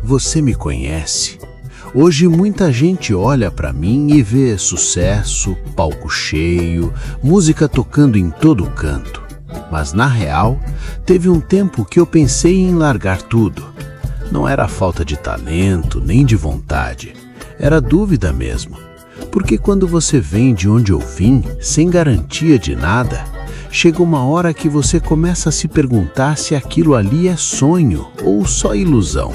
Você me conhece? Hoje muita gente olha para mim e vê sucesso, palco cheio, música tocando em todo canto. Mas na real, teve um tempo que eu pensei em largar tudo. Não era falta de talento, nem de vontade. Era dúvida mesmo. Porque quando você vem de onde eu vim, sem garantia de nada, chega uma hora que você começa a se perguntar se aquilo ali é sonho ou só ilusão.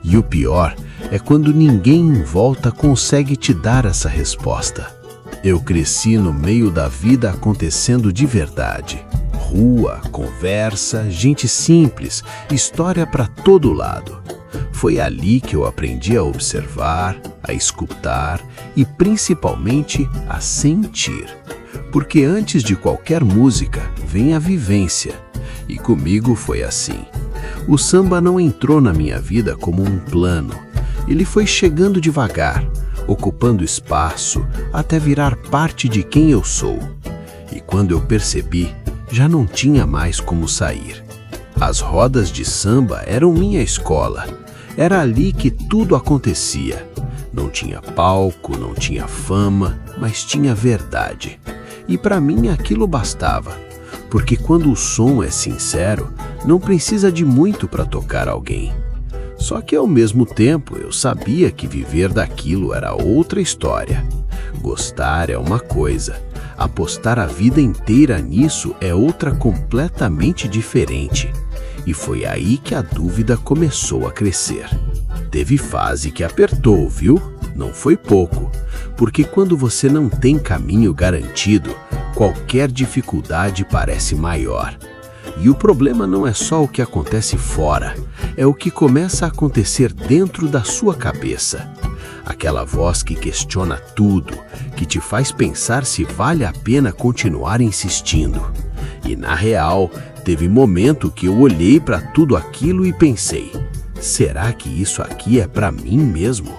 E o pior é quando ninguém em volta consegue te dar essa resposta. Eu cresci no meio da vida acontecendo de verdade. Rua, conversa, gente simples, história para todo lado. Foi ali que eu aprendi a observar, a escutar e principalmente a sentir. Porque antes de qualquer música vem a vivência. E comigo foi assim. O samba não entrou na minha vida como um plano. Ele foi chegando devagar, ocupando espaço até virar parte de quem eu sou. E quando eu percebi, já não tinha mais como sair. As rodas de samba eram minha escola. Era ali que tudo acontecia. Não tinha palco, não tinha fama, mas tinha verdade. E para mim aquilo bastava. Porque quando o som é sincero, não precisa de muito para tocar alguém. Só que ao mesmo tempo eu sabia que viver daquilo era outra história. Gostar é uma coisa, apostar a vida inteira nisso é outra completamente diferente. E foi aí que a dúvida começou a crescer. Teve fase que apertou, viu? Não foi pouco. Porque quando você não tem caminho garantido, qualquer dificuldade parece maior. E o problema não é só o que acontece fora, é o que começa a acontecer dentro da sua cabeça. Aquela voz que questiona tudo, que te faz pensar se vale a pena continuar insistindo. E na real, teve momento que eu olhei para tudo aquilo e pensei, será que isso aqui é para mim mesmo?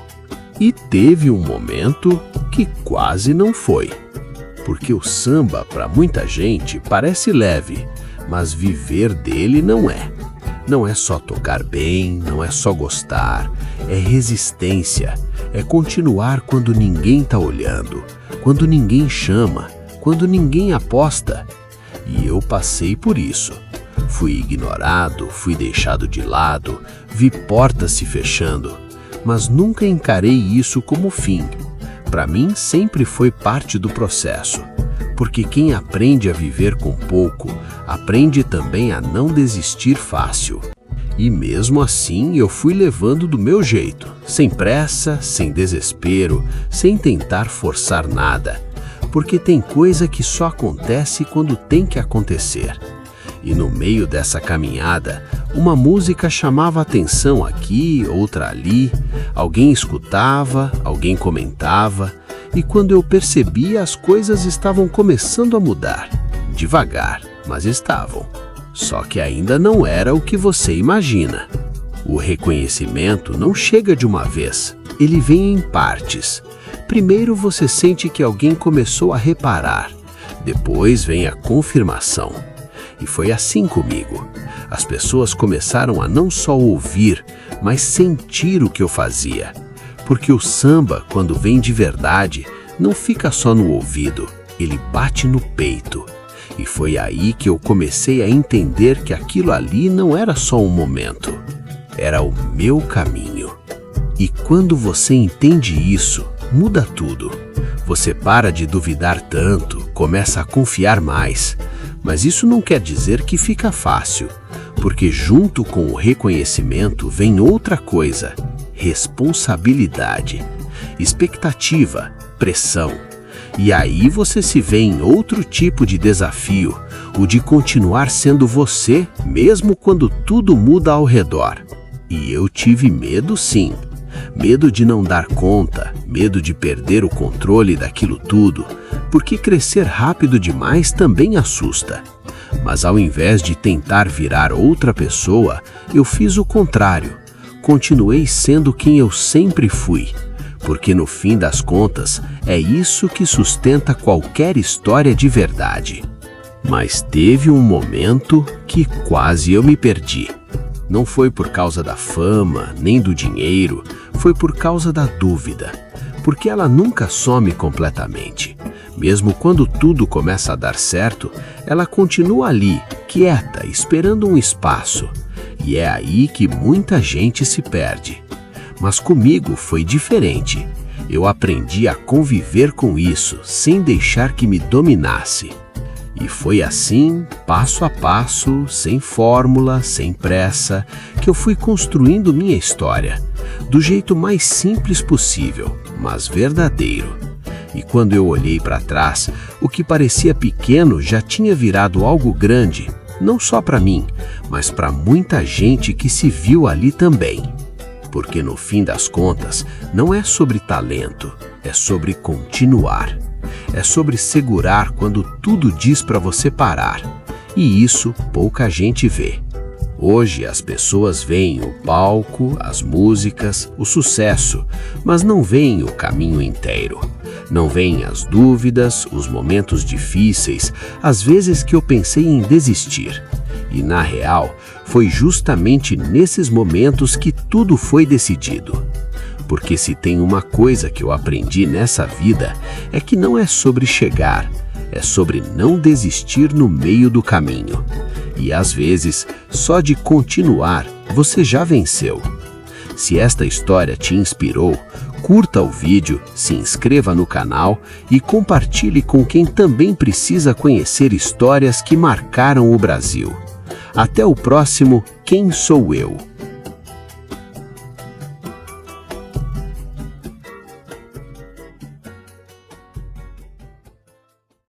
E teve um momento que quase não foi. Porque o samba, para muita gente, parece leve, mas viver dele não é. Não é só tocar bem, não é só gostar, é resistência, é continuar quando ninguém está olhando, quando ninguém chama, quando ninguém aposta. E eu passei por isso. Fui ignorado, fui deixado de lado, vi portas se fechando, mas nunca encarei isso como fim. Para mim sempre foi parte do processo. Porque quem aprende a viver com pouco, aprende também a não desistir fácil. E mesmo assim eu fui levando do meu jeito, sem pressa, sem desespero, sem tentar forçar nada. Porque tem coisa que só acontece quando tem que acontecer. E no meio dessa caminhada, uma música chamava atenção aqui, outra ali, alguém escutava, alguém comentava. E quando eu percebi, as coisas estavam começando a mudar. Devagar, mas estavam. Só que ainda não era o que você imagina. O reconhecimento não chega de uma vez, ele vem em partes. Primeiro você sente que alguém começou a reparar. Depois vem a confirmação. E foi assim comigo. As pessoas começaram a não só ouvir, mas sentir o que eu fazia. Porque o samba, quando vem de verdade, não fica só no ouvido, ele bate no peito. E foi aí que eu comecei a entender que aquilo ali não era só um momento, era o meu caminho. E quando você entende isso, muda tudo. Você para de duvidar tanto, começa a confiar mais. Mas isso não quer dizer que fica fácil, porque junto com o reconhecimento vem outra coisa. Responsabilidade, expectativa, pressão. E aí você se vê em outro tipo de desafio, o de continuar sendo você, mesmo quando tudo muda ao redor. E eu tive medo sim, medo de não dar conta, medo de perder o controle daquilo tudo, porque crescer rápido demais também assusta. Mas ao invés de tentar virar outra pessoa, eu fiz o contrário. Continuei sendo quem eu sempre fui, porque no fim das contas é isso que sustenta qualquer história de verdade. Mas teve um momento que quase eu me perdi. Não foi por causa da fama, nem do dinheiro, foi por causa da dúvida. Porque ela nunca some completamente. Mesmo quando tudo começa a dar certo, ela continua ali, quieta, esperando um espaço. E é aí que muita gente se perde. Mas comigo foi diferente. Eu aprendi a conviver com isso, sem deixar que me dominasse. E foi assim, passo a passo, sem fórmula, sem pressa, que eu fui construindo minha história, do jeito mais simples possível, mas verdadeiro. E quando eu olhei para trás, o que parecia pequeno já tinha virado algo grande, não só para mim, mas para muita gente que se viu ali também. Porque no fim das contas, não é sobre talento, é sobre continuar. É sobre segurar quando tudo diz para você parar. E isso pouca gente vê. Hoje as pessoas veem o palco, as músicas, o sucesso, mas não veem o caminho inteiro. Não veem as dúvidas, os momentos difíceis, as vezes que eu pensei em desistir. E na real, foi justamente nesses momentos que tudo foi decidido. Porque se tem uma coisa que eu aprendi nessa vida, é que não é sobre chegar, é sobre não desistir no meio do caminho. E às vezes, só de continuar, você já venceu. Se esta história te inspirou, curta o vídeo, se inscreva no canal e compartilhe com quem também precisa conhecer histórias que marcaram o Brasil. Até o próximo Quem Sou Eu?